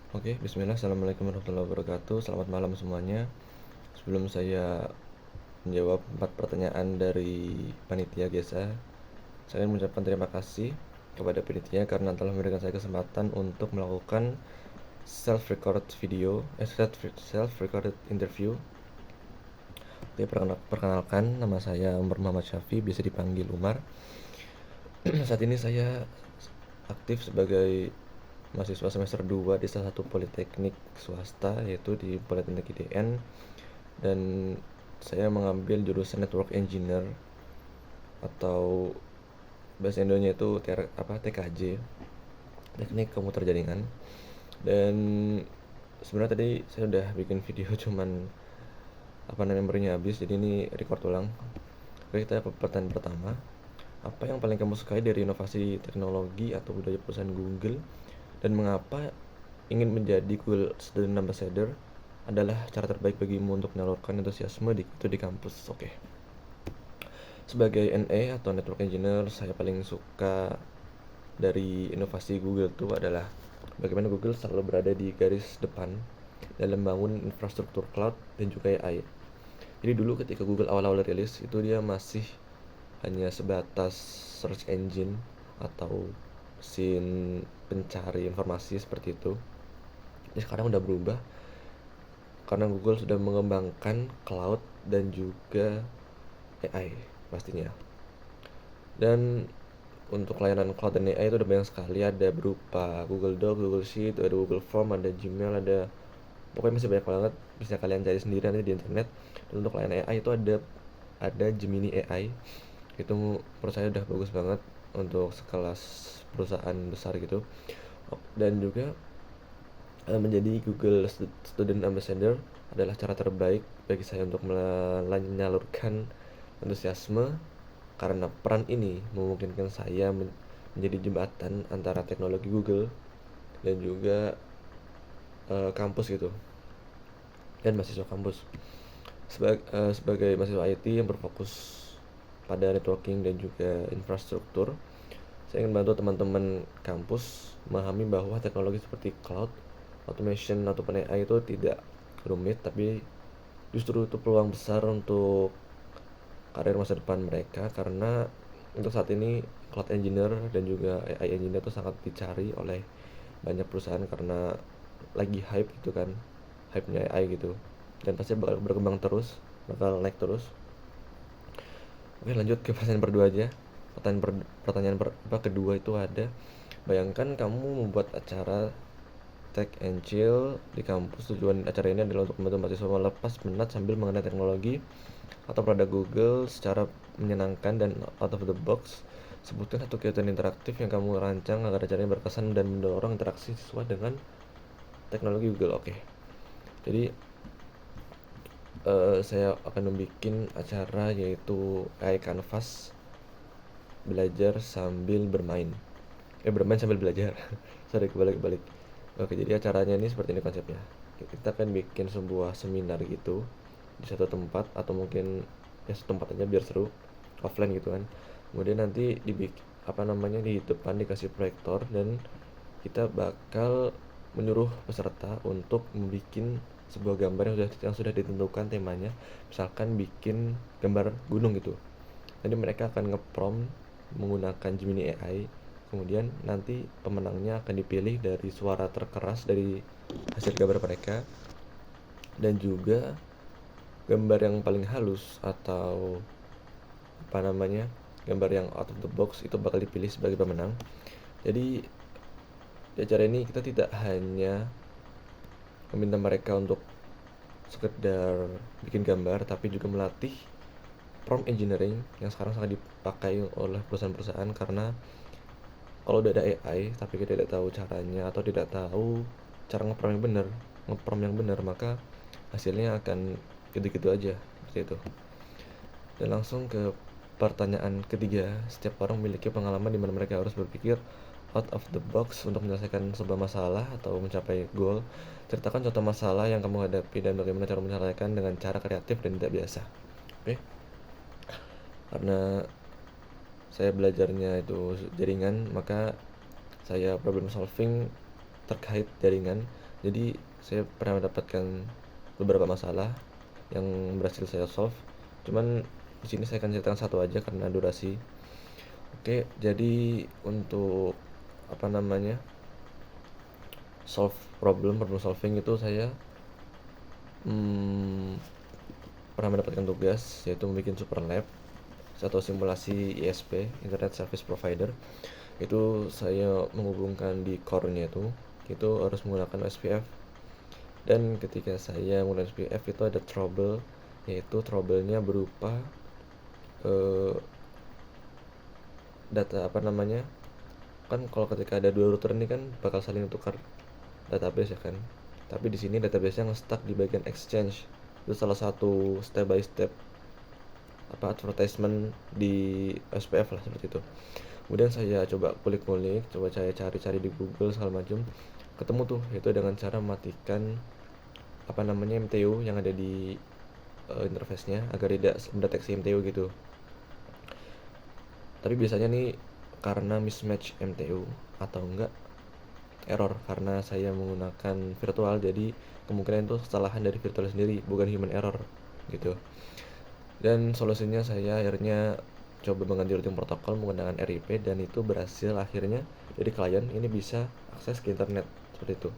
Oke, bismillah. Assalamualaikum warahmatullahi wabarakatuh. Selamat malam semuanya. Sebelum saya menjawab 4 pertanyaan dari panitia GESA, saya ingin mengucapkan terima kasih kepada panitia karena telah memberikan saya kesempatan untuk melakukan self-recorded interview. Oke, perkenalkan, nama saya Umar Muhammad Syafi, bisa dipanggil Umar. Saat ini saya aktif sebagai mahasiswa semester 2 di salah satu politeknik swasta, yaitu di Politeknik IDN, dan saya mengambil jurusan Network Engineer atau bahasa Indonesia itu TKJ, Teknik Komputer Jaringan. Dan sebenarnya tadi saya udah bikin video cuman membernya habis, jadi ini record ulang. Oke, kita ke pertanyaan pertama. Apa yang paling kamu sukai dari inovasi teknologi atau budaya perusahaan Google, dan mengapa ingin menjadi Google Student Ambassador adalah cara terbaik bagimu untuk menyalurkan antusiasme di kampus? Oke. Sebagai NE atau Network Engineer, saya paling suka dari inovasi Google itu adalah bagaimana Google selalu berada di garis depan dalam membangun infrastruktur cloud dan juga AI. Jadi dulu ketika Google awal-awal rilis itu dia masih hanya sebatas search engine atau mesin pencari informasi seperti itu. Jadi sekarang udah berubah karena Google sudah mengembangkan cloud dan juga AI pastinya. Dan untuk layanan cloud dan AI itu udah banyak sekali, ada berupa Google Docs, Google Sheet, ada Google Form, ada Gmail, ada pokoknya masih banyak banget, bisa kalian cari sendiri nanti di internet. Dan untuk layanan AI itu ada Gemini AI, itu menurut saya udah bagus banget untuk sekelas perusahaan besar gitu. Dan juga menjadi Google Student Ambassador adalah cara terbaik bagi saya untuk menyalurkan antusiasme, karena peran ini memungkinkan saya menjadi jembatan antara teknologi Google dan juga kampus gitu, dan mahasiswa kampus. Sebagai mahasiswa IT yang berfokus pada networking dan juga infrastruktur, saya ingin bantu teman-teman kampus memahami bahwa teknologi seperti cloud, automation, ataupun AI itu tidak rumit, tapi justru itu peluang besar untuk karir masa depan mereka. Karena untuk saat ini cloud engineer dan juga AI engineer itu sangat dicari oleh banyak perusahaan karena lagi hype gitu kan, hype-nya AI gitu, dan pasti bakal berkembang terus, bakal naik terus. Oke, lanjut ke pertanyaan berdua aja. Kedua itu ada, bayangkan kamu membuat acara Tech and Chill di kampus. Tujuan acara ini adalah untuk membantu mahasiswa melepas penat sambil mengenai teknologi atau produk Google secara menyenangkan dan out of the box. Sebutkan satu kegiatan interaktif yang kamu rancang agar acaranya berkesan dan mendorong interaksi siswa dengan teknologi Google. Oke. Jadi saya akan membuat acara yaitu AI Canvas, belajar sambil bermain. Bermain sambil belajar. Sorry, kebalik. Oke, jadi acaranya ini seperti ini konsepnya. Kita akan bikin sebuah seminar gitu di satu tempat, atau mungkin ya satu tempat aja biar seru, offline gitu kan. Kemudian nanti di depan dikasih proyektor, dan kita bakal menyuruh peserta untuk membuat sebuah gambar yang sudah ditentukan temanya. Misalkan bikin gambar gunung gitu. Jadi mereka akan nge-prompt menggunakan Gemini AI. Kemudian nanti pemenangnya akan dipilih dari suara terkeras dari hasil gambar mereka, dan juga gambar yang paling halus atau gambar yang out of the box itu bakal dipilih sebagai pemenang. Jadi di acara ini kita tidak hanya meminta mereka untuk sekedar bikin gambar, tapi juga melatih prompt engineering yang sekarang sangat dipakai oleh perusahaan-perusahaan. Karena kalau udah ada AI tapi kita tidak tahu caranya atau tidak tahu cara ngeprompt yang benar, maka hasilnya akan gitu-gitu aja seperti itu. Dan langsung ke pertanyaan ketiga, setiap orang memiliki pengalaman di mana mereka harus berpikir out of the box untuk menyelesaikan sebuah masalah atau mencapai goal. Ceritakan contoh masalah yang kamu hadapi dan bagaimana cara menyelesaikan dengan cara kreatif dan tidak biasa. Oke. Karena saya belajarnya itu jaringan, maka saya problem solving terkait jaringan. Jadi saya pernah mendapatkan beberapa masalah yang berhasil saya solve. Cuman di sini saya akan ceritakan satu aja karena durasi. Oke, jadi untuk apa namanya problem solving itu saya pernah mendapatkan tugas yaitu membuat super lab atau simulasi ISP, Internet Service Provider. Itu saya menghubungkan di core-nya itu harus menggunakan SPF. Dan ketika saya menggunakan SPF itu ada trouble, yaitu trouble-nya berupa data apa namanya, kan kalau ketika ada dua router ini kan bakal saling tukar database ya kan, tapi di sini database-nya nge-stuck di bagian exchange. Itu salah satu step by step advertisement di SPF lah, seperti itu. Kemudian saya coba kulik-kulik, coba saya cari-cari di Google segala macam, ketemu tuh itu dengan cara mematikan apa namanya MTU yang ada di interface-nya agar tidak mendeteksi MTU gitu. Tapi biasanya nih karena mismatch MTU atau enggak error karena saya menggunakan virtual, jadi kemungkinan itu kesalahan dari virtual sendiri, bukan human error gitu. Dan solusinya saya akhirnya coba mengganti routing protokol menggunakan RIP, dan itu berhasil akhirnya. Jadi klien ini bisa akses ke internet seperti itu.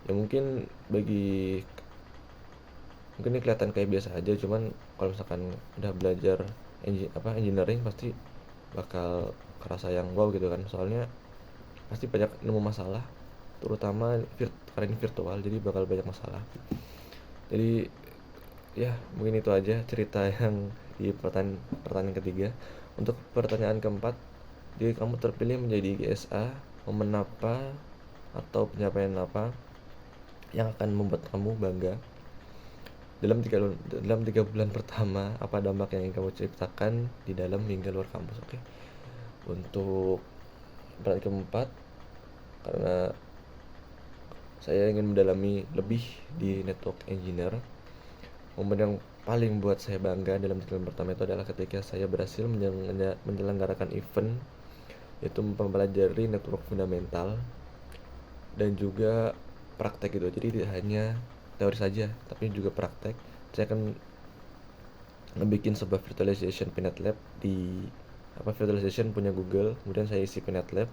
Ya mungkin ini kelihatan kayak biasa aja, cuman kalau misalkan udah belajar engineering pasti bakal kerasa yang wow gitu kan. Soalnya pasti banyak nemu masalah, terutama karena ini virtual, jadi bakal banyak masalah. Jadi ya mungkin itu aja cerita yang di pertanyaan ketiga. Untuk pertanyaan keempat, jadi kamu terpilih menjadi GSA, momen apa atau pencapaian apa yang akan membuat kamu bangga dalam 3 bulan pertama? Apa dampak yang ingin kamu ciptakan di dalam hingga luar kampus? Oke. Untuk pertanyaan keempat, karena saya ingin mendalami lebih di network engineer, momen yang paling buat saya bangga dalam 3 bulan pertama itu adalah ketika saya berhasil menyelenggarakan event, yaitu mempelajari network fundamental dan juga praktek gitu. Jadi tidak hanya teori saja, tapi juga praktek. Saya akan ngebikin sebuah virtualization Pinet Lab di virtualization punya Google, kemudian saya isi Pinet Lab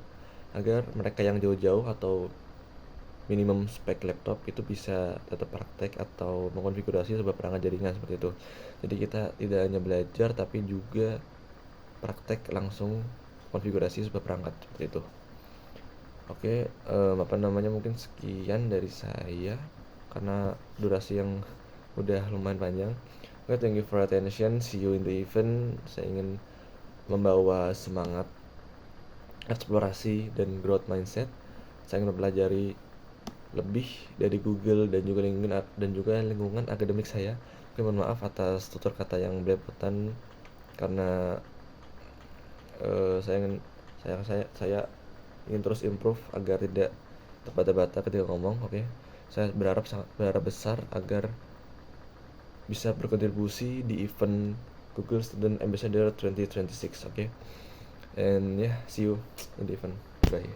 agar mereka yang jauh-jauh atau minimum spek laptop itu bisa tetap praktek atau mengkonfigurasi sebuah perangkat jaringan seperti itu. Jadi kita tidak hanya belajar tapi juga praktek langsung konfigurasi sebuah perangkat seperti itu. Oke, mungkin sekian dari saya karena durasi yang udah lumayan panjang. Oke, thank you for attention. See you in the event. Saya ingin membawa semangat eksplorasi dan growth mindset. Saya ingin mempelajari lebih dari Google dan juga lingkungan akademik saya. Oke, mohon maaf atas tutur kata yang belepotan karena saya ingin terus improve agar tidak terbata-bata ketika ngomong. Oke. Saya sangat berharap besar agar bisa berkontribusi di event Google Student Ambassador 2026. Oke. And yeah, see you in the event. Bye.